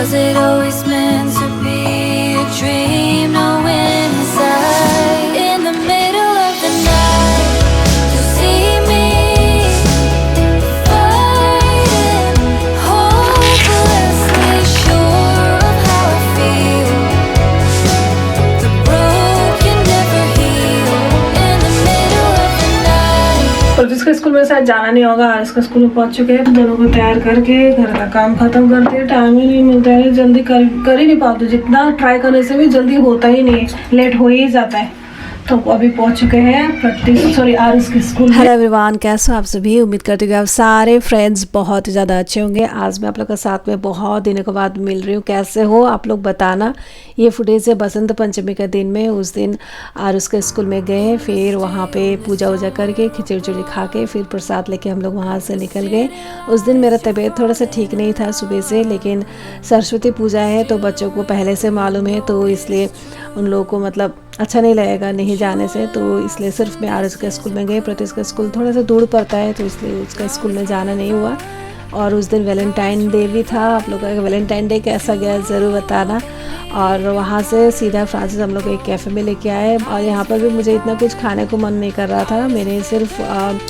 Was it always meant to be a dream? Knowing inside, in the middle of the night, you see me fighting, hopelessly sure of how I feel. The broken never heal. In the middle of the night. और जिसका school में शायद जाना नहीं होगा, आज इसका school में पहुंच चुके हैं। दोनों को तैयार करके घर का काम खत्म करते हैं। टाइम ही नहीं मिलता है, जल्दी कर ही नहीं पाते। जितना ट्राई करने से भी जल्दी होता ही नहीं है, लेट हो ही जाता है। तो अभी पहुंच चुके हैं आरुष के स्कूल में। हेलो एवरीवन, कैसे हो आप सभी। उम्मीद करती हूँ आप सारे फ्रेंड्स बहुत ही ज़्यादा अच्छे होंगे। आज मैं आप लोग के साथ में बहुत दिनों के बाद मिल रही हूँ। कैसे हो आप लोग बताना। ये फुटेज है बसंत पंचमी का दिन में। उस दिन आरुष के स्कूल में गए, फिर वहाँ पे पूजा वूजा करके खिचड़ी उचड़ी खा के फिर प्रसाद लेके हम लोग वहाँ से निकल गए। उस दिन मेरा तबीयत थोड़ा सा ठीक नहीं था सुबह से, लेकिन सरस्वती पूजा है तो बच्चों को पहले से मालूम है, तो इसलिए उन लोगों को मतलब अच्छा नहीं लगेगा नहीं जाने से, तो इसलिए सिर्फ मैं आरुष के स्कूल में गई। प्रत्युष का स्कूल थोड़ा सा दूर पड़ता है, तो इसलिए उसका स्कूल में जाना नहीं हुआ। और उस दिन वैलेंटाइन डे भी था। आप लोगों का वैलेंटाइन डे कैसा गया ज़रूर बताना। और वहाँ से सीधा फ्रांसिस हम लोग एक कैफ़े में लेके आए। और यहाँ पर भी मुझे इतना कुछ खाने को मन नहीं कर रहा था। मैंने सिर्फ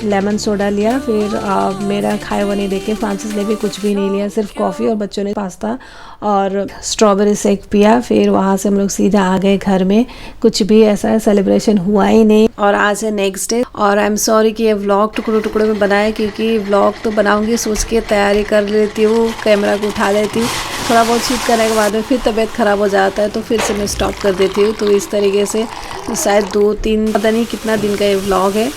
लेमन सोडा लिया, फिर मेरा खाए हुआ नहीं देखे फ्रांसिस ने भी कुछ भी नहीं लिया, सिर्फ कॉफ़ी, और बच्चों ने पास्ता और स्ट्रॉबेरी शेक पिया। फिर वहाँ से हम लोग सीधा आ गए घर में। कुछ भी ऐसा सेलिब्रेशन हुआ ही नहीं। और आज है नेक्स्ट डे। और आई एम सॉरी कि ये व्लॉग टुकड़ों टुकड़ों में बनाया, क्योंकि व्लॉग तो बनाऊंगी सोच के तैयारी कर लेती हूँ, कैमरा को उठा लेती हूँ, थोड़ा बहुत शूट करने के बाद में फिर तबीयत ख़राब हो जाता है, तो फिर से मैं स्टॉप कर देती हूँ। तो इस तरीके से तो शायद 2-3 पता नहीं कितना दिन का ये व्लॉग है।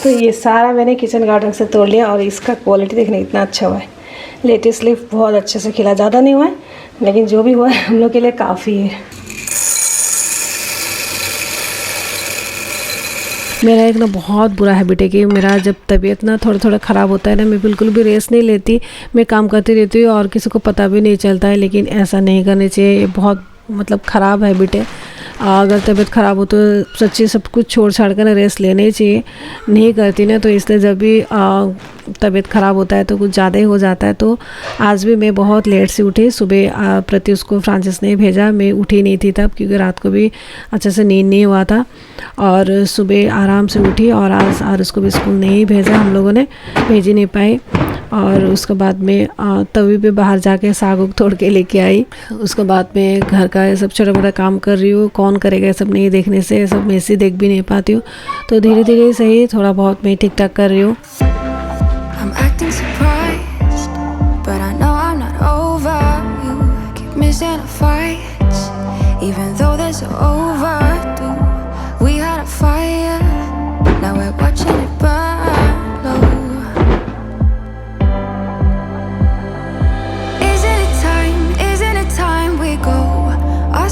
तो ये सारा मैंने किचन गार्डन से तोड़ लिया, और इसका क्वालिटी देखने इतना अच्छा हुआ है। लेटेस्ट लीफ बहुत अच्छे से खिला, ज़्यादा नहीं हुआ है, लेकिन जो भी हुआ है हम लोग के लिए काफ़ी है। मेरा एक ना बहुत बुरा हैबिट है कि मेरा जब तबीयत ना थोड़ा थोड़ा ख़राब होता है ना, मैं बिल्कुल भी रेस्ट नहीं लेती। मैं काम करती रहती हूँ और किसी को पता भी नहीं चलता है, लेकिन ऐसा नहीं करना चाहिए। ये बहुत मतलब ख़राब हैबिट है। अगर तबीयत ख़राब हो तो सच्ची सब कुछ छोड़ छाड़ कर रेस्ट लेने चाहिए। नहीं करती ना, तो इसलिए जब भी तबीयत ख़राब होता है तो कुछ ज़्यादा ही हो जाता है। तो आज भी मैं बहुत लेट से उठी। सुबह प्रत्युष को फ्रांसिस ने भेजा, मैं उठी नहीं थी तब, क्योंकि रात को भी अच्छे से नींद नहीं हुआ था। और सुबह आराम से उठी, और आज उसको भी स्कूल नहीं भेजा, हम लोगों ने भेज ही नहीं पाए। और उसके बाद में तवी पे बाहर जाके साग उग तोड़ के लेके आई। उसके बाद में घर का ये सब छोटा मोटा काम कर रही हूँ। कौन करेगा ये सब नहीं देखने से, ये सब मैं ऐसे देख भी नहीं पाती हूँ। तो धीरे धीरे सही थोड़ा बहुत मैं ठीक ठाक कर रही हूँ।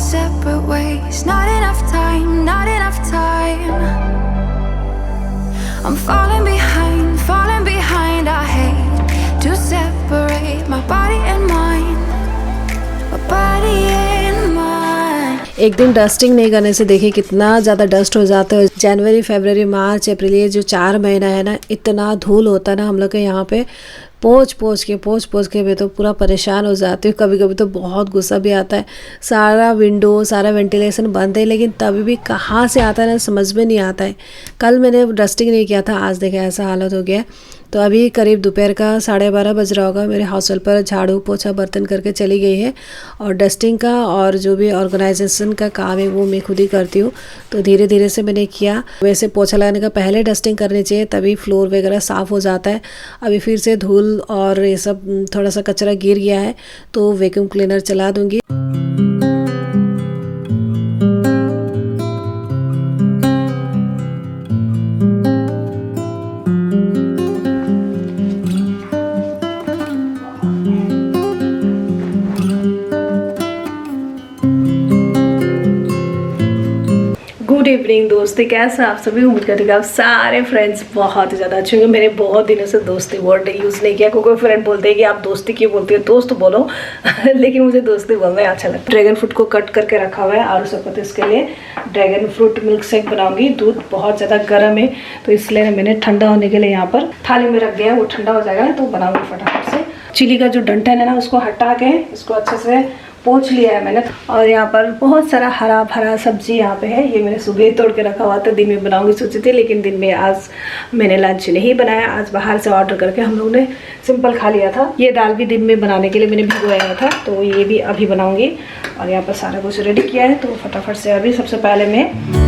Separate ways, not enough time, not enough time. I'm falling behind, I hate to separate my body and mind, my body and mind. एक दिन डस्टिंग नहीं करने से देखिए कितना ज़्यादा डस्ट हो जाता है। जनवरी, फरवरी, मार्च, अप्रैल, ये जो 4 महीना है ना, इतना धूल होता है ना हम लोग के यहाँ पे। पोंछ पोंछ के मैं तो पूरा परेशान हो जाती हूँ। कभी कभी तो बहुत गुस्सा भी आता है। सारा विंडो, सारा वेंटिलेशन बंद है, लेकिन तभी भी कहाँ से आता है ना, समझ में नहीं आता है। कल मैंने डस्टिंग नहीं किया था, आज देखे ऐसा हालत हो गया। तो अभी करीब दोपहर का 12:30 बज रहा होगा। मेरे हाउस हेल्पर पर झाड़ू पोछा बर्तन करके चली गई है, और डस्टिंग का और जो भी ऑर्गेनाइजेशन का काम है वो मैं खुद ही करती हूँ। तो धीरे धीरे से मैंने किया। वैसे पोछा लगाने का पहले डस्टिंग करनी चाहिए, तभी फ्लोर वगैरह साफ़ हो जाता है। अभी फिर से धूल और ये सब थोड़ा सा कचरा गिर गया है, तो वैक्यूम क्लीनर चला दूँगी। इवनिंग दोस्ती, कैसे आप सभी? उम्मीद करती हूँ आप सारे फ्रेंड्स बहुत ही ज़्यादा अच्छे होंगे। मेरे बहुत दिनों से दोस्ती वर्ड यूज़ नहीं किया। कोई फ्रेंड बोलते हैं कि आप दोस्ती क्यों बोलती हो, दोस्त बोलो लेकिन मुझे दोस्ती बोलना अच्छा लगता है। ड्रैगन फ्रूट को कट करके रखा हुआ है और उस वक्त इसके लिए ड्रैगन फ्रूट मिल्क शेक बनाऊंगी। दूध बहुत ज़्यादा गर्म है तो इसलिए मैंने ठंडा होने के लिए यहाँ पर थाली में रख दिया, वो ठंडा हो जाएगा तो बनाऊंगी फटाफट से। चिली का जो डंठल है ना उसको हटा के इसको अच्छे से पोंछ लिया है मैंने। और यहाँ पर बहुत सारा हरा भरा सब्जी यहाँ पे है, ये मैंने सुबह ही तोड़ के रखा हुआ था। दिन में बनाऊंगी सोची थी, लेकिन दिन में आज मैंने लंच नहीं बनाया। आज बाहर से ऑर्डर करके हम लोगों ने सिंपल खा लिया था। ये दाल भी दिन में बनाने के लिए मैंने भिगोया था, तो ये भी अभी बनाऊंगी। और यहाँ पर सारा कुछ रेडी किया है तो फटाफट से अभी सबसे पहले मैं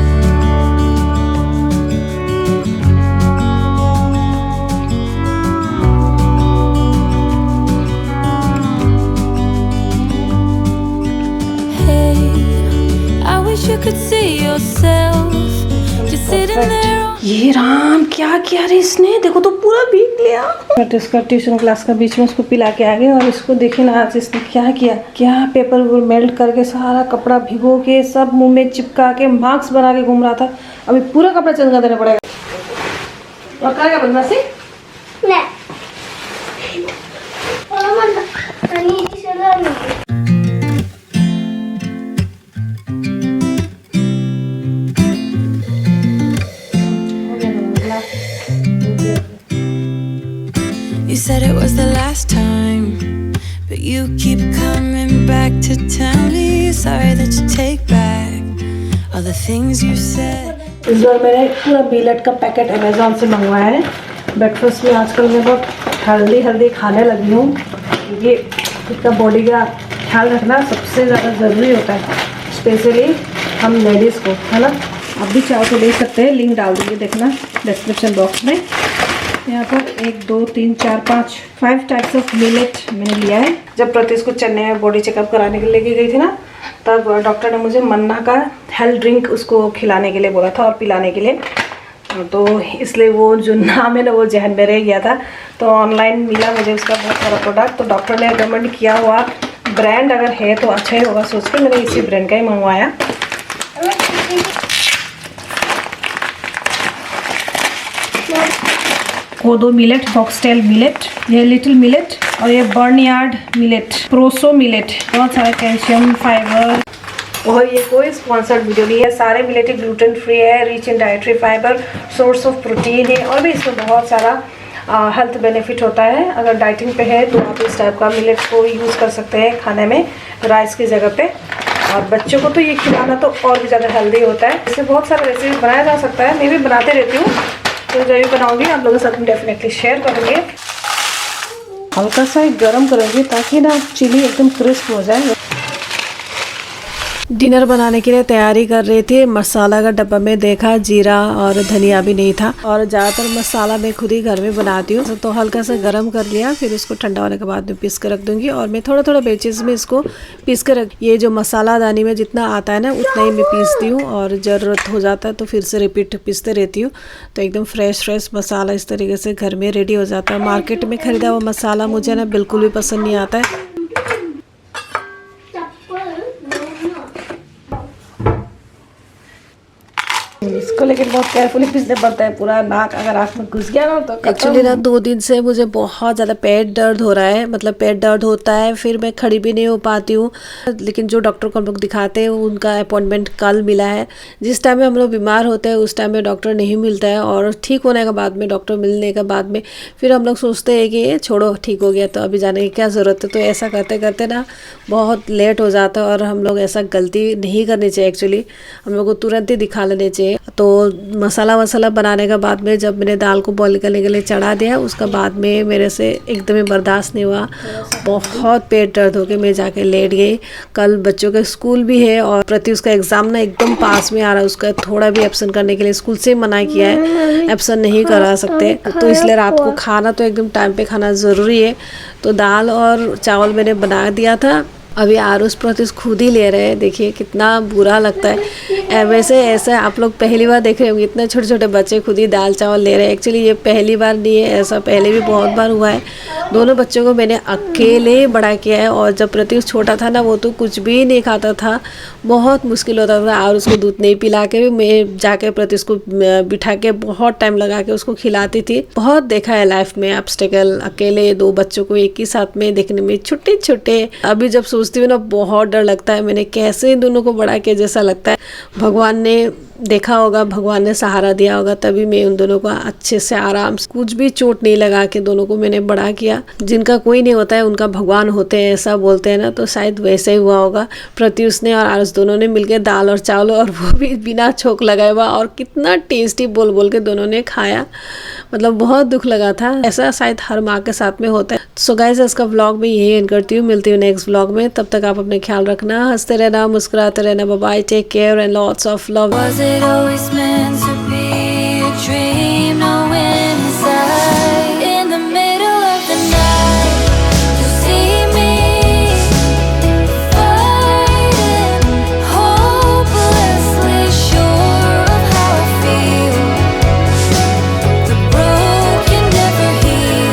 ये राम क्या किया रे इसने, देखो तो पूरा भीग लिया। बट इसका ट्यूशन क्लास का बीच में उसको पिला के आ गए और इसको देखिए ना आज इसने क्या किया, क्या पेपर वो मेल्ट करके सारा कपड़ा भिगो के सब मुंह में चिपका के मास्क बना के घूम रहा था। अभी पूरा कपड़ा चेंज कर देना पड़ेगा। और क्या बदमाशी You said it was the last time, but you keep coming back to tell me sorry that you take back all the things you said. इस बार मैंने पूरा मिलेट का पैकेट अमेज़ॉन से मंगवाया है। ब्रेकफास्ट में आजकल मैं बहुत हेल्दी खाने लगी हूँ, क्योंकि इसका बॉडी का ख्याल रखना सबसे ज़्यादा ज़रूरी होता है, स्पेशली हम लेडीज़ को, है ना। आप भी चाहो तो ले सकते हैं, लिंक डाल दूँगी, देखना डिस्क्रिप्शन बॉक्स में। यहाँ पर 1 2 3 4 5 टाइप्स ऑफ मिलेट मैंने लिया है। जब प्रतीश को चेन्नई में बॉडी चेकअप कराने के लिए लेके गई थी ना, तब डॉक्टर ने मुझे मन्ना का हेल्थ ड्रिंक उसको खिलाने के लिए बोला था और पिलाने के लिए, तो इसलिए वो जो नाम है ना वो जहन में रह गया था। तो ऑनलाइन मिला मुझे उसका बहुत सारा प्रोडक्ट, तो डॉक्टर ने रिकमेंड किया हुआ ब्रांड अगर है तो अच्छा ही होगा, सोच के मैंने इसी ब्रांड का ही मंगवाया। कोदो मिलेट, फॉक्सटेल मिलेट, ये लिटिल मिलेट और ये बर्नयार्ड मिलेट, प्रोसो मिलेट। बहुत सारा कैल्शियम, फाइबर। और ये कोई स्पॉन्सर्ड वीडियो नहीं है, सारे मिलेट ग्लूटेन फ्री है, rich in dietary fibre, source of protein है और भी इसमें बहुत सारा हेल्थ बेनिफिट होता है। अगर डाइटिंग पे है तो आप इस टाइप का मिलेट को यूज़ कर सकते हैं खाने में राइस की जगह पे। और बच्चों को तो ये खिलाना तो और भी ज़्यादा हेल्दी होता है। इससे बहुत सारे रेसिपी बनाया जा सकता है, मैं भी बनाते रहती हूँ, तो जब भी बनाऊंगी आप लोगों के साथ में डेफिनेटली शेयर करूँगी। हल्का सा गर्म करूँगी ताकि ना चिली एकदम क्रिस्प हो जाए। डिनर बनाने के लिए तैयारी कर रही थी। मसाला का डब्बा में देखा जीरा और धनिया भी नहीं था, और ज़्यादातर मसाला मैं खुद ही घर में बनाती हूँ, तो हल्का सा गरम कर लिया, फिर उसको ठंडा होने के बाद में पीस कर रख दूँगी। और मैं थोड़ा थोड़ा बेचेस में इसको पीस कर ये जो मसाला दानी में जितना आता है ना उतना ही मैं पीसती हूँ, और ज़रूरत हो जाता है तो फिर से रिपीट पीसते रहती हूँ। तो एकदम फ्रेश मसाला इस तरीके से घर में रेडी हो जाता है। मार्केट में ख़रीदा हुआ मसाला मुझे ना बिल्कुल भी पसंद नहीं आता है। इसको लेकिन बहुत केयरफुली पीसना पड़ता है, पूरा नाक अगर आँख में घुस गया ना तो एक्चुअली ना 2 दिन से मुझे बहुत ज़्यादा पेट दर्द हो रहा है, मतलब पेट दर्द होता है, फिर मैं खड़ी भी नहीं हो पाती हूँ। लेकिन जो डॉक्टर को हम लोग दिखाते हैं उनका अपॉइंटमेंट कल मिला है। जिस टाइम में हम लोग बीमार होते हैं उस टाइम में डॉक्टर नहीं मिलता है, और ठीक होने के बाद में डॉक्टर मिलने के बाद में फिर हम लोग सोचते हैं कि ये छोड़ो ठीक हो गया तो अभी जाने की क्या ज़रूरत है। तो ऐसा करते करते ना बहुत लेट हो जाता है, और हम लोग ऐसा गलती नहीं करनी चाहिए। एक्चुअली हम लोग को तुरंत ही दिखा लेने चाहिए। तो मसाला वसाला बनाने के बाद में जब मैंने दाल को बॉईल करने के लिए चढ़ा दिया, उसके बाद में मेरे से एकदम ही बर्दाश्त नहीं हुआ, बहुत पेट दर्द हो के मैं जाके लेट गई। कल बच्चों का स्कूल भी है और प्रति उसका एग्ज़ाम ना एकदम पास में आ रहा है, उसका थोड़ा भी एब्सेंट करने के लिए स्कूल से मना किया है, एब्सेंट नहीं करा सकते। तो इसलिए रात को खाना तो एकदम टाइम पे खाना ज़रूरी है। तो दाल और चावल मैंने बना दिया था, अभी आरुष प्रत्युष खुद ही ले रहे हैं, देखिए कितना बुरा लगता है। वैसे ऐसा आप लोग पहली बार देख रहे होंगे, इतने छोटे छोटे बच्चे खुद ही दाल चावल ले रहे हैं। एक्चुअली ये पहली बार नहीं है, ऐसा पहले भी बहुत बार हुआ है। दोनों बच्चों को मैंने अकेले बड़ा किया है, और जब प्रत्युष छोटा था ना, वो तो कुछ भी नहीं खाता था, बहुत मुश्किल होता था। और उसको दूध नहीं पिला के भी मैं जाके प्रत्युष को बिठा के बहुत टाइम लगा के उसको खिलाती थी। बहुत देखा है लाइफ में ऑब्स्टेकल, अकेले 2 बच्चों को एक ही साथ में देखने में, छोटे छोटे। अभी जब सोचती हूँ ना, बहुत डर लगता है, मैंने कैसे इन दोनों को बड़ा किया जैसा लगता है। भगवान ने देखा होगा, भगवान ने सहारा दिया होगा, तभी मैं उन दोनों को अच्छे से आराम से, कुछ भी चोट नहीं लगा के दोनों को मैंने बड़ा किया। जिनका कोई नहीं होता है उनका भगवान होते हैं, ऐसा बोलते हैं ना, तो शायद वैसे ही हुआ होगा। प्रत्युष ने और आरुष दोनों ने मिलकर दाल और चावल, और वो भी बिना छोक लगाए हुआ, और कितना टेस्टी बोल बोल के दोनों ने खाया। मतलब बहुत दुख लगा था। ऐसा शायद हर माँ के साथ में होता है। सो गाइस, इसका व्लॉग में यही एंड करती हूँ। मिलती हूँ नेक्स्ट व्लॉग में। तब तक आप अपने ख्याल रखना, हंसते रहना, मुस्कुराते रहना। Bye bye, take care and lots of love. Was it always meant to